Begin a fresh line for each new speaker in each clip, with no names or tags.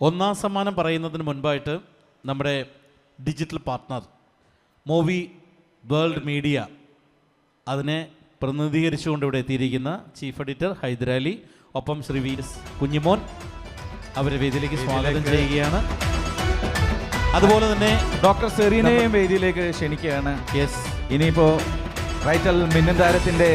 ഒന്നാം സമ്മാനം പറയുന്നതിന് മുൻപായിട്ട് നമ്മുടെ digital partner movie world media അതിനെ പ്രതിനിധീകരിച്ചുകൊണ്ട് ഇവിടെ എത്തിയിരിക്കുന്ന ചീഫ് എഡിറ്റർ ഹൈദരാലി ഒപ്പം ശ്രീ വി എസ് കുഞ്ഞിമോൻ അവരെ വേദിയിലേക്ക് സ്വാഗതം ചെയ്യുകയാണ്. അതുപോലെ തന്നെ
ഡോക്ടർ സെറീനയും വേദിയിലേക്ക് ക്ഷണിക്കുകയാണ്.
യെസ്,
ഇനിയിപ്പോൾ റൈറ്റൽ മിന്നൻ താരത്തിൻ്റെ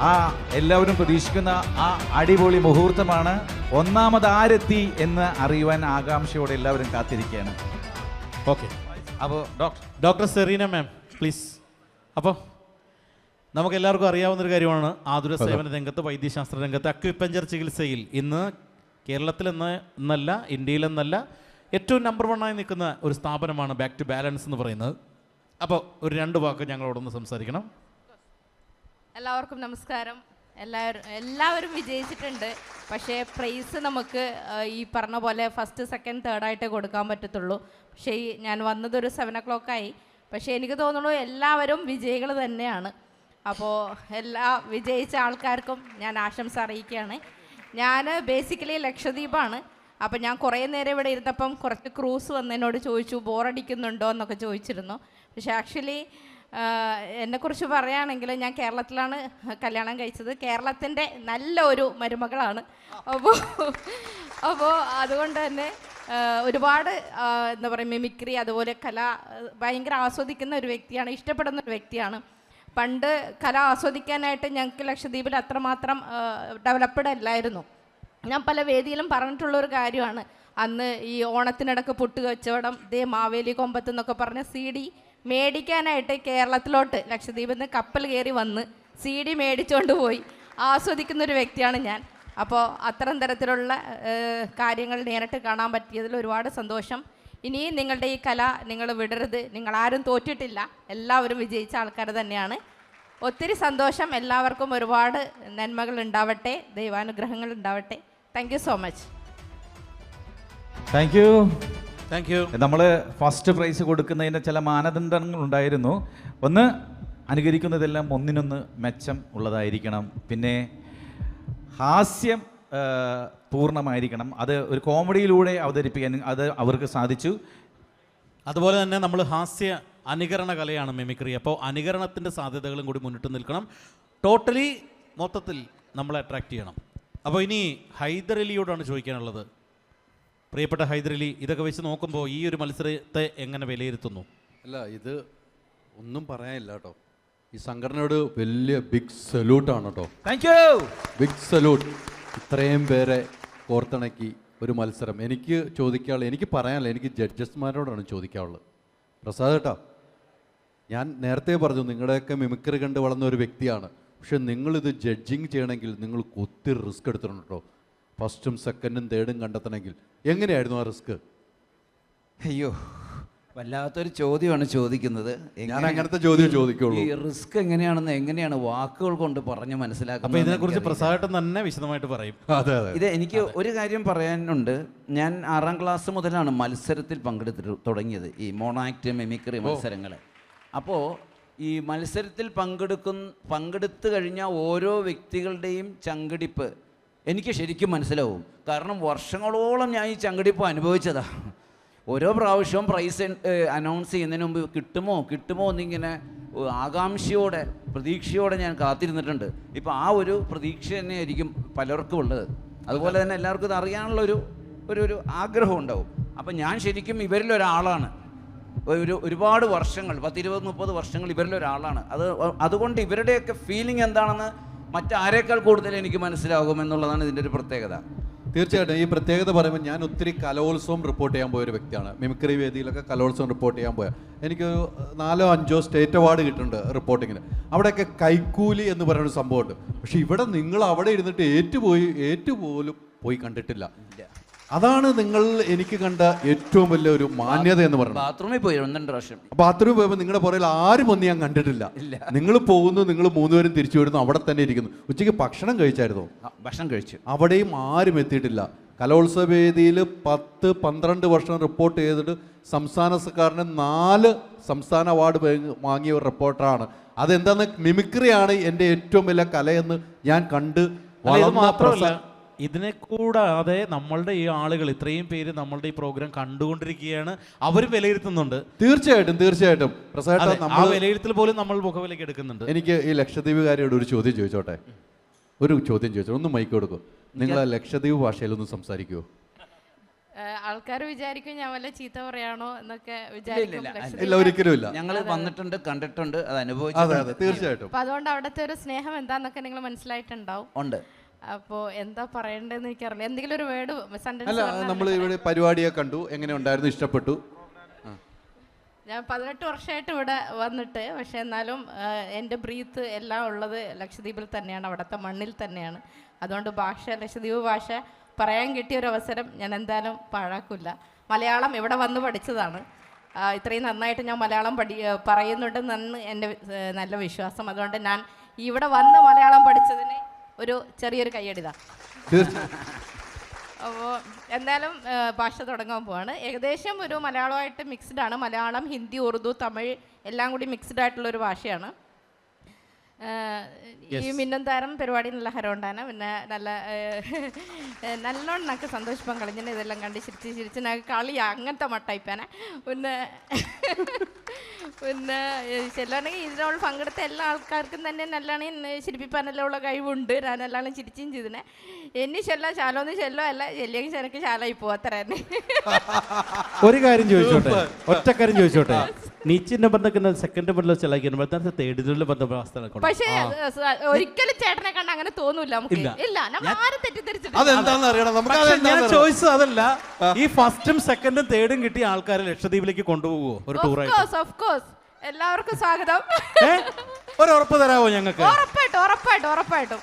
ആ എല്ലാവരും പ്രതീക്ഷിക്കുന്ന ആ അടിപൊളി മുഹൂർത്തമാണ്. ഒന്നാമത് ആരെത്തി എന്ന് അറിയുവാൻ ആകാംക്ഷയോടെ എല്ലാവരും കാത്തിരിക്കുകയാണ്.
ഓക്കെ,
അപ്പോൾ
ഡോക്ടർ സെറീന മാം പ്ലീസ്. അപ്പോൾ നമുക്ക് എല്ലാവർക്കും അറിയാവുന്നൊരു കാര്യമാണ്, ആതുര സേവന രംഗത്ത്, വൈദ്യശാസ്ത്ര രംഗത്ത്, അക്യുപഞ്ചർ ചികിത്സയിൽ ഇന്ന് കേരളത്തിലെന്നല്ല ഇന്ത്യയിലെന്നല്ല ഏറ്റവും നമ്പർ 1 ആയി നിൽക്കുന്ന ഒരു സ്ഥാപനമാണ് ബാക്ക് ടു ബാലൻസ് എന്ന് പറയുന്നത്. അപ്പോൾ ഒരു 2 വാക്ക് ഞങ്ങളോടൊന്ന് സംസാരിക്കണം.
എല്ലാവർക്കും നമസ്കാരം. എല്ലാവരും വിജയിച്ചിട്ടുണ്ട്. പക്ഷേ പ്രൈസ് നമുക്ക് ഈ പറഞ്ഞ പോലെ ഫസ്റ്റ് സെക്കൻഡ് തേർഡായിട്ടേ കൊടുക്കാൻ പറ്റത്തുള്ളൂ. പക്ഷേ ഞാൻ വന്നതൊരു 7 o'clock ആയി. പക്ഷേ എനിക്ക് തോന്നുന്നു എല്ലാവരും വിജയികൾ തന്നെയാണ്. അപ്പോൾ എല്ലാ വിജയിച്ച ആൾക്കാർക്കും ഞാൻ ആശംസ അറിയിക്കുകയാണ്. ഞാൻ ബേസിക്കലി ലക്ഷദ്വീപാണ്. അപ്പോൾ ഞാൻ കുറേ നേരം ഇവിടെ ഇരുന്നപ്പം കുറച്ച് ക്രൂസ് വന്നതിനോട് ചോദിച്ചു ബോറടിക്കുന്നുണ്ടോ എന്നൊക്കെ ചോദിച്ചിരുന്നു. പക്ഷേ ആക്ച്വലി എന്നെക്കുറിച്ച് പറയുകയാണെങ്കിൽ ഞാൻ കേരളത്തിലാണ് കല്യാണം കഴിച്ചത്. കേരളത്തിൻ്റെ നല്ല ഒരു മരുമകളാണ്. അപ്പോൾ അതുകൊണ്ട് തന്നെ ഒരുപാട് എന്താ പറയുക മിമിക്രി അതുപോലെ കല ഭയങ്കര ആസ്വദിക്കുന്ന ഒരു വ്യക്തിയാണ്, ഇഷ്ടപ്പെടുന്ന ഒരു വ്യക്തിയാണ്. പണ്ട് കല ആസ്വദിക്കാനായിട്ട് ഞങ്ങൾക്ക് ലക്ഷദ്വീപിൽ അത്രമാത്രം ഡെവലപ്ഡ് അല്ലായിരുന്നു. ഞാൻ പല വേദിയിലും പറഞ്ഞിട്ടുള്ളൊരു കാര്യമാണ്. അന്ന് ഈ ഓണത്തിനിടക്ക് പുട്ട് കച്ചവടം, ദേ മാവേലി കൊമ്പത്ത് എന്നൊക്കെ പറഞ്ഞ CD മേടിക്കാനായിട്ട് കേരളത്തിലോട്ട് ലക്ഷദ്വീപിൽ നിന്ന് കപ്പൽ കയറി വന്ന് CD മേടിച്ചുകൊണ്ട് പോയി ആസ്വദിക്കുന്നൊരു വ്യക്തിയാണ് ഞാൻ. അപ്പോൾ അത്തരം തരത്തിലുള്ള കാര്യങ്ങൾ നേരിട്ട് കാണാൻ പറ്റിയതിൽ ഒരുപാട് സന്തോഷം. ഇനിയും നിങ്ങളുടെ ഈ കല നിങ്ങൾ വിടരുത്. നിങ്ങളാരും തോറ്റിട്ടില്ല, എല്ലാവരും വിജയിച്ച ആൾക്കാർ തന്നെയാണ്. ഒത്തിരി സന്തോഷം. എല്ലാവർക്കും ഒരുപാട് നന്മകൾ ഉണ്ടാവട്ടെ, ദൈവാനുഗ്രഹങ്ങൾ ഉണ്ടാവട്ടെ. Thank you so much.
Thank you.
Thank you.
നമ്മൾ ഫസ്റ്റ് പ്രൈസ് കൊടുക്കുന്നതിൻ്റെ ചില മാനദണ്ഡങ്ങൾ ഉണ്ടായിരുന്നു. ഒന്ന്, അനുകരിക്കുന്നതെല്ലാം ഒന്നിനൊന്ന് മെച്ചം ഉള്ളതായിരിക്കണം. പിന്നെ ഹാസ്യം പൂർണ്ണമായിരിക്കണം. അത് ഒരു കോമഡിയിലൂടെ അവതരിപ്പിക്കാൻ അത് അവർക്ക് സാധിച്ചു.
അതുപോലെ തന്നെ നമ്മൾ ഹാസ്യ അനുകരണ കലയാണ് മിമിക്രി. അപ്പോൾ അനുകരണത്തിൻ്റെ സാധ്യതകളും കൂടി മുന്നിട്ട് നിൽക്കണം. ടോട്ടലി മൊത്തത്തിൽ നമ്മളെ അട്രാക്റ്റ് ചെയ്യണം. അപ്പോൾ ഇനി ഹൈദരലിയോടാണ് ചോദിക്കാനുള്ളത്. പ്രിയപ്പെട്ട ഹൈദരലി, ഇതൊക്കെ വെച്ച് നോക്കുമ്പോൾ ഈ ഒരു മത്സരത്തെ എങ്ങനെ വിലയിരുത്തുന്നു?
അല്ല, ഇത് ഒന്നും പറയാനില്ല കേട്ടോ. ഈ സംഘടനയോട് വലിയ ബിഗ് സല്യൂട്ടാണ് കേട്ടോ.
Thank you.
Big salute. ഇത്രയും പേരെ കോർത്തിണക്കി ഒരു മത്സരം. എനിക്ക് ചോദിക്കാനുള്ളത്, എനിക്ക് പറയാനില്ല, എനിക്ക് ജഡ്ജസ്മാരോടാണ് ചോദിക്കാനുള്ളത്. പ്രസാദ് കേട്ടോ, ഞാൻ നേരത്തെ പറഞ്ഞു നിങ്ങളുടെയൊക്കെ മിമിക്രി കണ്ട് വളർന്ന ഒരു വ്യക്തിയാണ്. പക്ഷെ നിങ്ങളിത് ജഡ്ജിങ് ചെയ്യണമെങ്കിൽ നിങ്ങൾ ഒത്തിരി റിസ്ക് എടുത്തിട്ടുണ്ട് കേട്ടോ. ഫസ്റ്റും സെക്കൻഡും തേർഡും കണ്ടെത്തണമെങ്കിൽ എങ്ങനെയായിരുന്നു ആ റിസ്ക്?
അയ്യോ, വല്ലാത്തൊരു ചോദ്യമാണ് ചോദിക്കുന്നത്.
ഞാൻ അങ്ങനത്തെ ചോദ്യം ചോദിക്കുള്ളൂ.
ഈ റിസ്ക് എങ്ങനെയാണ് വാക്കുകൾ കൊണ്ട് പറഞ്ഞ് മനസ്സിലാക്കുന്നത്?
അപ്പോൾ ഇതിനെക്കുറിച്ച് പ്രസാദ് തന്നെ വിശദമായിട്ട് പറയും.
അതെ അതെ.
ഇത് എനിക്ക് ഒരു കാര്യം പറയാനുണ്ട്. ഞാൻ 6ാം ക്ലാസ് മുതലാണ് മത്സരത്തിൽ തുടങ്ങിയത്, ഈ മോണാക്ട് മിമിക്രി മത്സരങ്ങൾ. അപ്പോൾ ഈ മത്സരത്തിൽ പങ്കെടുത്തു കഴിഞ്ഞാൽ ഓരോ വ്യക്തികളുടെയും ചങ്കിടിപ്പ് എനിക്ക് ശരിക്കും മനസ്സിലാവും. കാരണം വർഷങ്ങളോളം ഞാൻ ഈ ചങ്കിടിപ്പ് അനുഭവിച്ചതാണ്. ഓരോ പ്രാവശ്യവും പ്രൈസ് അനൗൺസ് ചെയ്യുന്നതിന് മുമ്പ് കിട്ടുമോ എന്നിങ്ങനെ ആകാംക്ഷയോടെ പ്രതീക്ഷയോടെ ഞാൻ കാത്തിരുന്നിട്ടുണ്ട്. ഇപ്പോൾ ആ ഒരു പ്രതീക്ഷ തന്നെയായിരിക്കും പലർക്കും ഉള്ളത്. അതുപോലെ തന്നെ എല്ലാവർക്കും ഇത് അറിയാനുള്ള ഒരു ആഗ്രഹം ഉണ്ടാവും. അപ്പം ഞാൻ ശരിക്കും ഇവരിലൊരാളാണ്. ഒരുപാട് വർഷങ്ങൾ, 10-20-30 വർഷങ്ങൾ ഇവരിലൊരാളാണ്. അതുകൊണ്ട് ഇവരുടെയൊക്കെ ഫീലിംഗ് എന്താണെന്ന് മറ്റാരേക്കാൾ കൂടുതൽ എനിക്ക് മനസ്സിലാകും എന്നുള്ളതാണ് ഇതിൻ്റെ ഒരു പ്രത്യേകത.
തീർച്ചയായിട്ടും ഈ പ്രത്യേകത പറയുമ്പോൾ ഞാൻ ഒത്തിരി കലോത്സവം റിപ്പോർട്ട് ചെയ്യാൻ പോയൊരു വ്യക്തിയാണ്. മിമിക്രി വേദിയിലൊക്കെ കലോത്സവം റിപ്പോർട്ട് ചെയ്യാൻ പോയാൽ എനിക്ക് 4-5 സ്റ്റേറ്റ് അവാർഡ് കിട്ടുന്നുണ്ട് റിപ്പോർട്ടിങ്ങിന്. അവിടെയൊക്കെ കൈക്കൂലി എന്ന് പറയുന്നൊരു സംഭവമുണ്ട്. പക്ഷെ ഇവിടെ നിങ്ങൾ അവിടെ ഇരുന്നിട്ട് ഏറ്റുപോലും പോയി കണ്ടിട്ടില്ല. അതാണ് നിങ്ങൾ എനിക്ക് കണ്ട ഏറ്റവും വലിയ ഒരു മാന്യത എന്ന് പറയുന്നത്.
ബാത്റൂമിൽ പോയി 2 പ്രാവശ്യം
ബാത്റൂമിൽ പോയപ്പോൾ നിങ്ങളുടെ പുറകിൽ ആരും ഒന്നും ഞാൻ കണ്ടിട്ടില്ല. നിങ്ങൾ പോകുന്നു, നിങ്ങൾ 3 പേരും തിരിച്ചു വരുന്നു, അവിടെ തന്നെ ഇരിക്കുന്നു. ഉച്ചയ്ക്ക് ഭക്ഷണം കഴിച്ചായിരുന്നു?
ഭക്ഷണം കഴിച്ചു.
അവിടെയും ആരും എത്തിയിട്ടില്ല. കലോത്സവ വേദിയിൽ 10-12 വർഷം റിപ്പോർട്ട് ചെയ്തിട്ട് സംസ്ഥാന സർക്കാരിന് 4 സംസ്ഥാന അവാർഡ് വാങ്ങിയ ഒരു റിപ്പോർട്ടറാണ്. അതെന്താന്ന് മിമിക്രിയാണ് എൻ്റെ ഏറ്റവും വലിയ കലയെന്ന് ഞാൻ കണ്ട്
മാത്രമല്ല ഇതിനെ കൂടാതെ നമ്മളുടെ ഈ ആളുകൾ ഇത്രയും പേര് നമ്മളുടെ ഈ പ്രോഗ്രാം കണ്ടുകൊണ്ടിരിക്കുകയാണ്, അവരും വിലയിരുത്തുന്നുണ്ട്.
തീർച്ചയായിട്ടും പ്രസാദ്
അതെ, ആ വിലയിരുത്തൽ പോലും നമ്മൾ മുഖവിലേക്ക് എടുക്കുന്നുണ്ട്.
എനിക്ക് ഈ ലക്ഷദ്വീപുകാരോട് ഒരു ചോദ്യം ചോദിച്ചോട്ടെ, ഒരു ചോദ്യം ചോദിച്ചോ, ഒന്ന് മൈക്ക് കൊടുക്കും. നിങ്ങൾ ആ ലക്ഷദ്വീപ് ഭാഷയിലൊന്ന് സംസാരിക്കുമോ?
ആൾക്കാർ വിചാരിക്കും ഞാൻ വല്ല ചീത്ത പറയാണോ എന്നൊക്കെ വിചാരിക്കും.
ഇല്ല, ഒരിക്കലും ഇല്ല.
ഞങ്ങൾ വന്നിട്ടുണ്ട്, കണ്ടിട്ടുണ്ട്, അത്
അതെ
അനുഭവിച്ചിട്ടുണ്ട്.
അതെ തീർച്ചയായിട്ടും.
അപ്പൊ അതുകൊണ്ട് അവിടുത്തെ ഒരു സ്നേഹം എന്താന്നൊക്കെ നിങ്ങൾ മനസ്സിലായിട്ടുണ്ടാവും.
ഉണ്ട്.
അപ്പോൾ എന്താ പറയണ്ടെന്ന് എനിക്കറിയില്ല. എന്തെങ്കിലും ഒരു വേർഡ്
അല്ല, നമ്മൾ ഇവിടെ പരിപാടിയെ കണ്ടു, എങ്ങനെ ഉണ്ടായിരുന്നു, ഇഷ്ടപ്പെട്ടു?
ഞാൻ 18 വർഷമായിട്ട് ഇവിടെ വന്നിട്ട്, പക്ഷെ എന്നാലും എൻ്റെ ബ്രീത്ത് എല്ലാം ഉള്ളത് ലക്ഷദ്വീപിൽ തന്നെയാണ്, അവിടുത്തെ മണ്ണിൽ തന്നെയാണ്. അതുകൊണ്ട് ഭാഷ, ലക്ഷദ്വീപ് ഭാഷ പറയാൻ കിട്ടിയ ഒരു അവസരം ഞാൻ എന്തായാലും പാഴാക്കില്ല. മലയാളം ഇവിടെ വന്ന് പഠിച്ചതാണ്. ഇത്രയും നന്നായിട്ട് ഞാൻ മലയാളം പറയുന്നുണ്ടെന്നാണ് എൻ്റെ നല്ല വിശ്വാസം. അതുകൊണ്ട് ഞാൻ ഇവിടെ വന്ന് മലയാളം പഠിച്ചതിന് ഒരു ചെറിയൊരു കയ്യടിതാണ്. അപ്പോൾ എന്തായാലും ഭാഷ തുടങ്ങാൻ പോവാണ്. ഏകദേശം ഒരു മലയാളമായിട്ട് മിക്സ്ഡ് ആണ്. മലയാളം, ഹിന്ദി, ഉറുദു, തമിഴ് എല്ലാം കൂടി മിക്സ്ഡ് ആയിട്ടുള്ളൊരു ഭാഷയാണ്. ഈ മിന്നും താരം പരിപാടി നല്ല ഹരമുണ്ടാണ്. പിന്നെ നല്ലോണം నాకు സന്തോഷം കളിഞ്ഞിന് ഇതെല്ലാം കണ്ട് ചിരിച്ച് నాకు കളി അങ്ങനത്തെ മട്ടായിപ്പാനെ. പിന്നെ ചെല്ലാണെങ്കിൽ ഇതിനോട് പങ്കെടുത്ത എല്ലാ ആൾക്കാർക്കും തന്നെ നല്ലോണം ചിരിപ്പിക്കാനെല്ലാം ഉള്ള കഴിവുണ്ട്. ഞാൻ നല്ലോണം ചിരിച്ചും ചെയ്തിനെ. എന്നെ ചെല്ലാം ശാലോന്ന് ചെല്ലോ അല്ല ചെല്ലെങ്കിൽ ചെനക്ക് ശാലായി പോവാ അത്ര തന്നെ.
ഒരു കാര്യം ചോദിച്ചോട്ടെ, ഒറ്റ കാര്യം ചോദിച്ചോട്ടെ. നീച്ചിന്റെ ബന്ധക്കുന്ന സെക്കൻഡ് ബന്ധം ചെല്ലാക്കിയ തേടിലുള്ള ബന്ധം.
പക്ഷേ ഒരിക്കലും ചേട്ടനെ കണ്ട അങ്ങനെ തോന്നൂല നമുക്ക്. ഇല്ല, നമ്മൾ ആരും തെറ്റിദ്ധരിച്ചിട്ടില്ല.
അതെന്താണെന്ന് അറിയണം നമുക്ക്.
ഞാൻ ചോദിച്ചത് അതല്ല, ഈ ഫസ്റ്റും സെക്കൻഡും തേർഡും കിട്ടിയ ആൾക്കാരെ ലക്ഷദ്വീപിലേക്ക് കൊണ്ടുപോകുമോ ഒരു ടൂറായിട്ട്?
ഓഫ് കോഴ്സ്, എല്ലാവർക്കും സ്വാഗതം.
ഒരു ഉറപ്പ് തരാമോ ഞങ്ങൾക്ക്?
ഉറപ്പായിട്ടും.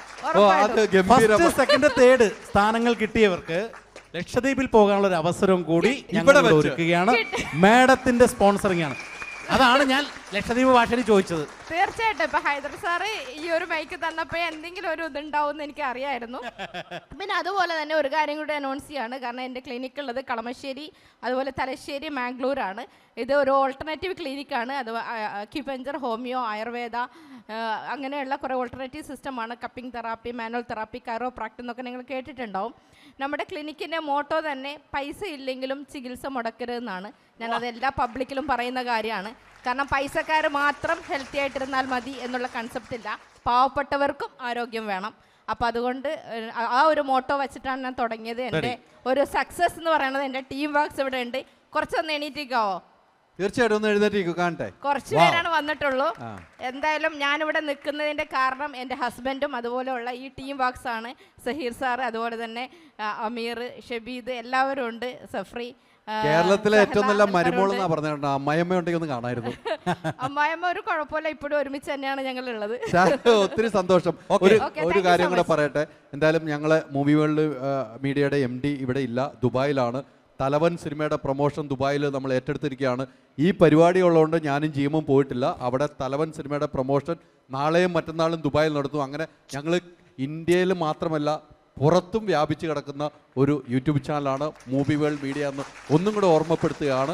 ഫസ്റ്റ് സെക്കൻഡ് തേർഡ് സ്ഥാനങ്ങൾ കിട്ടിയവർക്ക് ലക്ഷദ്വീപിൽ പോകാനുള്ള ഒരു അവസരവും കൂടി ഞങ്ങൾ ഒരുക്കുകയാണ്. മാഡത്തിന്റെ സ്പോൺസറിംഗ് ആണ്. അതാണ് ഞാൻ ലക്ഷദ്വീപ് ഭാഷയിൽ ചോദിച്ചത്.
തീർച്ചയായിട്ടും. ഇപ്പൊ ഹൈദർ സാറ് ഈ ഒരു മൈക്ക് തന്നപ്പോ എന്തെങ്കിലും ഒരു ഇതുണ്ടാവും എന്ന് എനിക്ക് അറിയായിരുന്നു. പിന്നെ അതുപോലെ തന്നെ ഒരു കാര്യം കൂടി അനൗൺസ് ചെയ്യാണ്. കാരണം എൻ്റെ ക്ലിനിക്ക് ഉള്ളത് കളമശ്ശേരി, അതുപോലെ തലശ്ശേരി, മാംഗ്ലൂരാണ്. ഇത് ഒരു ഓൾട്ടർനേറ്റീവ് ക്ലിനിക്കാണ്. അത് അക്യുപഞ്ചർ, ഹോമിയോ, ആയുർവേദ അങ്ങനെയുള്ള കുറേ ഓൾട്ടർനേറ്റീവ് സിസ്റ്റമാണ്. കപ്പിംഗ് തെറാപ്പി, മാനുവൽ തെറാപ്പി, കൈറോപ്രാക്ട് എന്നൊക്കെ നിങ്ങൾ കേട്ടിട്ടുണ്ടാവും. നമ്മുടെ ക്ലിനിക്കിൻ്റെ മോട്ടോ തന്നെ പൈസ ഇല്ലെങ്കിലും ചികിത്സ മുടക്കരുതെന്നാണ്. ഞാനത് എല്ലാ പബ്ലിക്കിലും പറയുന്ന കാര്യമാണ്. കാരണം പൈസക്കാർ മാത്രം ഹെൽത്തി ആയിട്ടിരുന്നാൽ മതി എന്നുള്ള കൺസെപ്റ്റ് ഇല്ല. പാവപ്പെട്ടവർക്കും ആരോഗ്യം വേണം. അപ്പം അതുകൊണ്ട് ആ ഒരു മോട്ടോ വെച്ചിട്ടാണ് ഞാൻ തുടങ്ങിയത്. എൻ്റെ ഒരു സക്സസ് എന്ന് പറയുന്നത് എൻ്റെ ടീം വർക്ക്സ് ഇവിടെ ഉണ്ട്. കുറച്ചൊന്ന് എണീറ്റിക്കാവോ?
തീർച്ചയായിട്ടും ഒന്ന് എഴുന്നേറ്റ് കാണട്ടെ.
കുറച്ച് പേരാണ് വന്നിട്ടുള്ളൂ. എന്തായാലും ഞാനിവിടെ നിൽക്കുന്നതിൻ്റെ കാരണം എൻ്റെ ഹസ്ബൻഡും അതുപോലെയുള്ള ഈ ടീം വർക്ക്സ് ആണ്. സഹീർ സാറ്, അതുപോലെ തന്നെ അമീർ, ഷബീദ് എല്ലാവരും ഉണ്ട്, സഫ്രി.
കേരളത്തിലെ ഏറ്റവും നല്ല മരുമോളെന്നാ പറഞ്ഞിട്ടുണ്ട്. അമ്മായിയമ്മ ഉണ്ടെങ്കിൽ ഒന്ന് കാണാമായിരുന്നു.
അമ്മായിയമ്മ ഒരു കുഴപ്പമില്ല, ഇപ്പോഴും ഒരുമിച്ച് തന്നെയാണ് ഞങ്ങൾ ഉള്ളത്.
ഒത്തിരി സന്തോഷം. ഒരു കാര്യം കൂടെ പറയട്ടെ. എന്തായാലും ഞങ്ങളെ മൂവി വേൾഡ് മീഡിയയുടെ MD ഇവിടെ ഇല്ല, ദുബായിലാണ്. തലവൻ സിനിമയുടെ പ്രൊമോഷൻ ദുബായിൽ നമ്മൾ ഏറ്റെടുത്തിരിക്കുകയാണ്. ഈ പരിപാടി ഉള്ളതുകൊണ്ട് ഞാനും ജീമും പോയിട്ടില്ല. അവിടെ തലവൻ സിനിമയുടെ പ്രൊമോഷൻ നാളെയും മറ്റന്നാളും ദുബായിൽ നടത്തും. അങ്ങനെ ഞങ്ങൾ ഇന്ത്യയിൽ മാത്രമല്ല പുറത്തും വ്യാപിച്ച് കിടക്കുന്ന ഒരു യൂട്യൂബ് ചാനലാണ് മൂവി വേൾഡ് മീഡിയ എന്ന് ഒന്നും കൂടെ ഓർമ്മപ്പെടുത്തുകയാണ്.